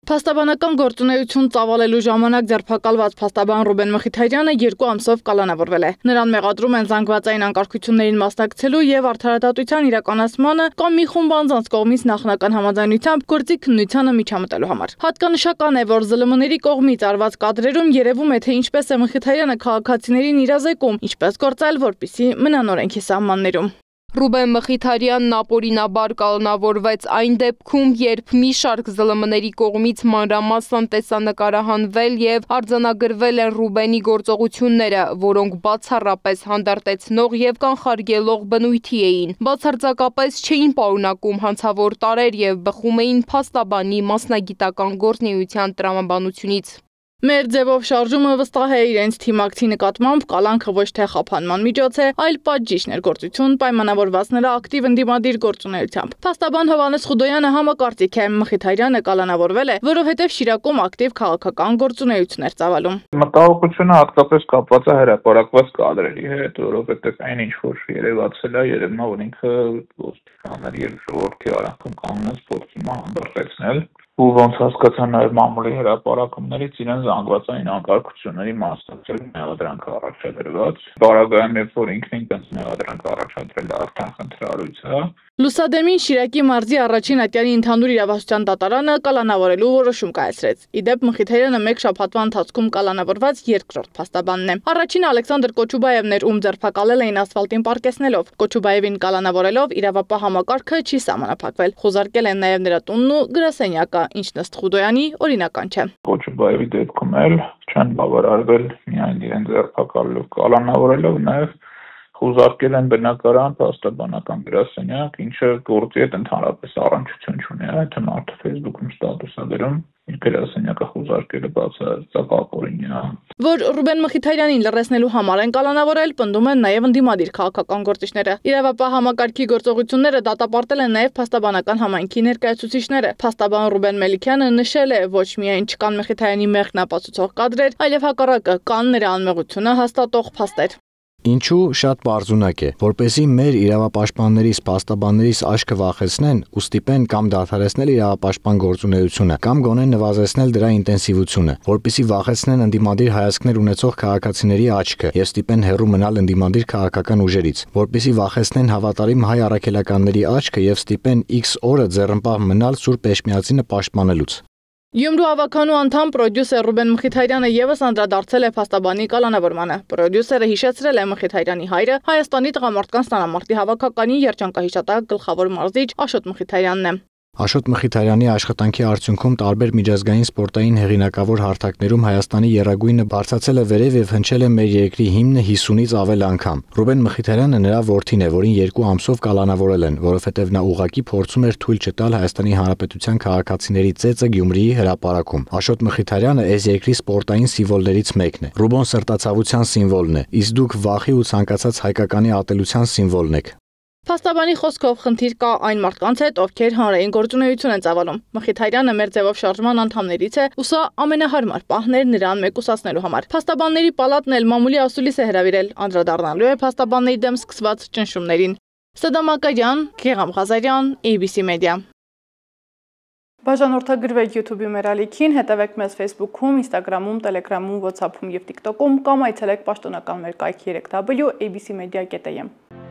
Փաստաբանական գործունեություն ծավալելու ժամանակ ձերբակալված փաստաբան Ռուբեն Մխիթարյանը 2 ամսով կալանավորվել է։ Նրան մեղադրում են զանգվածային անկարգություններին մասնակցելու եւ արդարադատության իրականացմանը կամ մի խումբ անձանց կողմից նախնական համաձայնությամբ գործի քննությանը միջամտելու համար։ Հատկանշական է, որ ԶԼՄ-ների կողմից արված կադրերում երևում է, թե ինչպես է Մխիթարյանը քաղաքացիներին իրազեկում, ինչպես գործել, որպեսզի մնան օրենքի սահմաններում։ Ռուբեն Մխիթարյանն ապօրինաբար կալանավորվեց այն դեպքում, երբ մի շարք ԶԼՄ-ների կողմից մանրամասն տեսանկարահանվել եւ արձանագրվել են Ռուբենի գործողությունները, որոնք բացառապես հանդարտեցնող եւ կանխարգելող բնույթի էին։ Բացարձակապես չէին պարունակում հանցավոր տարրեր եւ բխում էին փաստաբանի մասնագիտական գործունեության տրամաբանությունից։ Մեր ձևով շարժումը վստահ է իրենց թիմակցի նկատմամբ կալանքը ոչ թե խափանման միջոց է, այլ պատժիչ ներգործություն պայմանավորված նրա ակտիվ ընդդիմադիր գործունեությամբ։ Փաստաբան Հովհաննես Խուդոյանը համակարծիք է, Մխիթարյանը կալանավորվել է, որովհետև Շիրակում ակտիվ քաղաքական գործունեություն էր ծավալում։ Մտահոգությունը հատկապես կապված է հրապարակված կադրերի հետ, որովհետև այն ինչ որ երևացել է, երևում է, որ ինքը ոստիկանների եւ ժողովրդի արանքում կանգնած փորձում է հանդարտեցնել։ Ու ոնց հասկացա նաև մամուլի հրապարակումներից իրեն զանգվածային անկարգությունների մասնակցել մեղադրանք առաջադրված։ Բարագայում երբ որ ինքն ինքնից մեղադրանք առաջադրել է արդեն խնդրալույս է։ Լուսադեմին Շիրակի մարզի առաջին ատյանի ընդհանուր իրավասության դատարանը կալանավորելու որոշում կայացրեց։ Իդեպ Մխիթարյանը մեկ շաբաթվա ընթացքում կալանավորված երկրորդ փաստաբանն է։ Առաջինը Ալեքսանդր Կոչուբաևն էր, ում ձերբակալել էին ասֆալտին պարկեսնելով։ Կոչուբաևին կալանավորելով իրավապահ համակարգը չի սահմանափակվել։ Խոզարկել են նաև նրա տունն ու գրասենյակը, ինչն ըստ Խուդոյանի օրինական չէ։ Կոչուբաևի դեպքում էլ չեն բավարարվել միայն իրեն ձերբակալելով, կալանավորելով նաև խոզարկել են բնակարան, փաստաբանական գրասենյակ, ինչը գործի հետ ընդհանրապես առնչություն չունի, այդ մարդը Facebook-ում ստատուս է դրում, իր գրասենյակը խոզարկելը բացարձակապօրինի է։ Որ Ռուբեն Մխիթարյանին լռեցնելու համար են կալանավորել, պնդում են նաև ընդդիմադիր քաղաքական գործիչները։ Իրավապահ համակարգի գործողությունները դատապարտել են նաև փաստաբանական համայնքի ներկայացուցիչները։ Փաստաբան Ռուբեն Մելիքյանը նշել է, ոչ միայն չկան Մխիթարյանի մեղքն ապացուցող կադրեր, այլև հակառակը կան նրա անմեղությունը հաստատող փաստեր։ Ինչու շատ բարձունակ է, որպեսզի մեր իրավապաշտպաններից, փաստաբաններից աչքը վախեցնեն ու ստիպեն կամ դադարեցնել իրավապաշտպան գործունեությունը, կամ գոնե նվազեցնել դրա ինտենսիվությունը, որպեսզի վախեցնեն ընդդիմադիր հայացքներ ունեցող քաղաքացիների աչքը եւ ստիպեն հեռու մնալ ընդդիմադիր քաղաքական ուժերից, որպեսզի վախեցնեն հավատարիմ հայ առաքելականների աչքը եւ ստիպեն X օրը ձեռնպահ մնալ Սուրբ Էշմիածինը պաշտպանելուց։ Գյումրու ավականու անդամ պրոդյուսեր Ռուբեն Մխիթարյանը եւս անդրադարձել է փաստաբանի կալանավորմանը։ Պրոդյուսերը հիշեցրել է Մխիթարյանի հայրը Հայաստանի տղամարդկանց տղամարդի հավաքականի երջանկահիշատակ գլխավոր մարզիչ Աշոտ Մխիթարյանն է։ Աշոտ Մխիթարյանի աշխատանքի արդյունքում տարբեր միջազգային սպորտային հեղինակավոր հարթակներում Հայաստանի եռագույնը բարձրացել է վերև եւ հնչել է մեր երկրի հիմնը 50-ից ավել անգամ։ Ռուբեն Մխիթարյանը նրա որդին է, որին 2 ամսով կալանավորել են, որովհետեւ նա ուղղակի փորձում էր թույլ չտալ Հայաստանի Հանրապետության քաղաքացիների ծեծը Գյումրիի հրապարակում։ Աշոտ Մխիթարյանը այս երկրի սպորտային սիմվոլներից մեկն է։ Ռուբոն սրտացավության սիմվոլն է, իսկ դուք վախի ու ցանկացած հայկականի ատելության սիմվոլն եք։ Փաստաբանի խոսքով խնդիր կա այն մարդկանց հետ, ովքեր հանրային գործունեություն են ծավալում։ Մխիթարյանը մեր ձևով շարժման անդամներից է, ու սա ամենահարմար պահն էր նրան մեկուսացնելու համար։ Փաստաբանների պալատն էլ մամուլի ասուլիս է հրավիրել, անդրադառնալու է փաստաբանների դեմ սկսված ճնշումներին։ Սադամ Ակարյան, Գեգամ Ղազարյան, ABC Media։ Բաժանորդագրվեք YouTube-ի մեր ալիքին, հետևեք մեզ Facebook-ում, Instagram-ում, Telegram-ում, WhatsApp-ում եւ TikTok-ում կամ այցելեք պաշտոնական մեր կայքի 3w abcmedia.am։